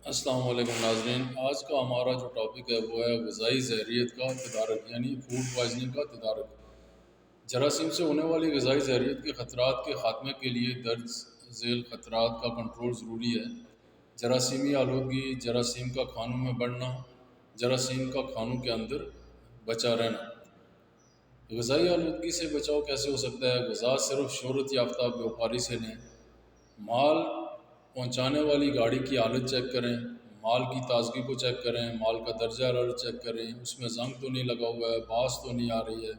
السلام علیکم ناظرین، آج کا ہمارا جو ٹاپک ہے وہ ہے غذائی زہریت کا تدارک، یعنی فوڈ پوائزننگ کا تدارک۔ جراثیم سے ہونے والی غذائی زہریت کے خطرات کے خاتمے کے لیے درج ذیل خطرات کا کنٹرول ضروری ہے۔ جراثیمی آلودگی، جراثیم کا کھانوں میں بڑھنا، جراثیم کا کھانوں کے اندر بچا رہنا۔ غذائی آلودگی سے بچاؤ کیسے ہو سکتا ہے؟ غذا صرف شہرت یافتہ بیوپاری سے لیں۔ مال پہنچانے والی گاڑی کی حالت چیک کریں، مال کی تازگی کو چیک کریں، مال کا درجہ حرارت چیک کریں، اس میں زنگ تو نہیں لگا ہوا ہے، باس تو نہیں آ رہی ہے،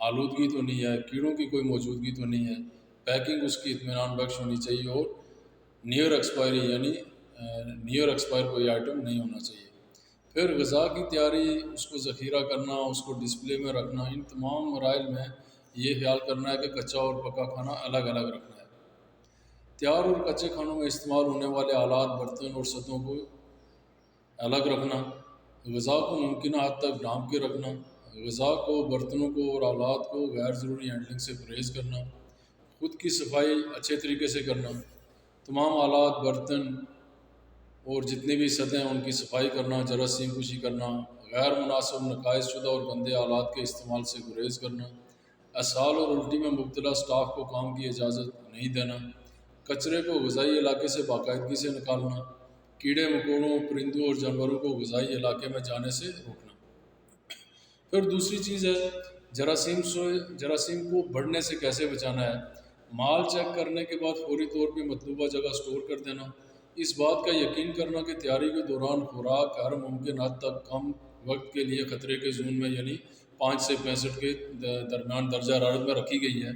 آلودگی تو نہیں ہے، کیڑوں کی کوئی موجودگی تو نہیں ہے، پیکنگ اس کی اطمینان بخش ہونی چاہیے، اور نیئر ایکسپائری یعنی نیئر ایکسپائر کوئی آئٹم نہیں ہونا چاہیے۔ پھر غذا کی تیاری، اس کو ذخیرہ کرنا، اس کو ڈسپلے میں رکھنا، ان تمام مراحل میں یہ خیال کرنا ہے کہ کچا اور پکا کھانا الگ الگ رکھنا ہے۔ تیار اور کچے کھانوں میں استعمال ہونے والے آلات، برتن اور سطحوں کو الگ رکھنا۔ غذا کو ممکنہ حد تک ڈھانپ کے رکھنا۔ غذا کو، برتنوں کو اور آلات کو غیر ضروری ہینڈلنگ سے پرہیز کرنا۔ خود کی صفائی اچھے طریقے سے کرنا۔ تمام آلات، برتن اور جتنی بھی سطحیں ان کی صفائی کرنا، جراثیم کشی کرنا۔ غیر مناسب، نقائص شدہ اور گندے آلات کے استعمال سے گریز کرنا۔ اسہال اور الٹی میں مبتلا سٹاف کو کام کی اجازت نہیں دینا۔ کچرے کو غذائی علاقے سے باقاعدگی سے نکالنا۔ کیڑے مکوڑوں، پرندوں اور جانوروں کو غذائی علاقے میں جانے سے روکنا۔ پھر دوسری چیز ہے جراثیم کو بڑھنے سے کیسے بچانا ہے۔ مال چیک کرنے کے بعد فوری طور پہ مطلوبہ جگہ سٹور کر دینا۔ اس بات کا یقین کرنا کہ تیاری کے دوران خوراک ہر ممکن حد تک کم وقت کے لیے خطرے کے زون میں، یعنی 5 سے 65 کے درمیان درجہ حرارت میں رکھی گئی ہے۔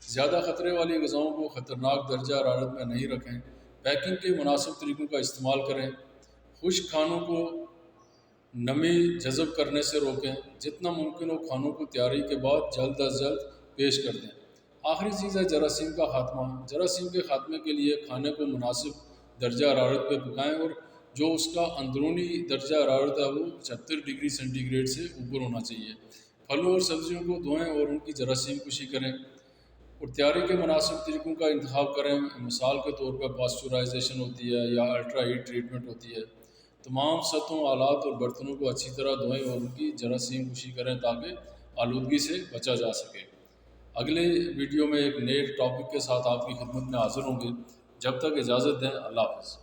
زیادہ خطرے والی غذاؤں کو خطرناک درجہ حرارت میں نہیں رکھیں۔ پیکنگ کے مناسب طریقوں کا استعمال کریں۔ خشک کھانوں کو نمی جذب کرنے سے روکیں۔ جتنا ممکن ہو کھانوں کو تیاری کے بعد جلد از جلد پیش کر دیں۔ آخری چیز ہے جراثیم کا خاتمہ۔ جراثیم کے خاتمے کے لیے کھانے کو مناسب درجہ حرارت پہ پکائیں، اور جو اس کا اندرونی درجہ حرارت ہے وہ 76 ڈگری سینٹی گریڈ سے اوپر ہونا چاہیے۔ پھلوں اور سبزیوں کو دھوئیں اور ان کی جراثیم کشی کریں، اور تیاری کے مناسب طریقوں کا انتخاب کریں۔ مثال کے طور پر پاسچورائزیشن ہوتی ہے یا الٹرا ہیٹ ٹریٹمنٹ ہوتی ہے۔ تمام سطحوں، آلات اور برتنوں کو اچھی طرح دھوئیں اور ان کی جراثیم کشی کریں تاکہ آلودگی سے بچا جا سکے۔ اگلے ویڈیو میں ایک نئے ٹاپک کے ساتھ آپ کی خدمت میں حاضر ہوں گے۔ جب تک اجازت دیں، اللہ حافظ۔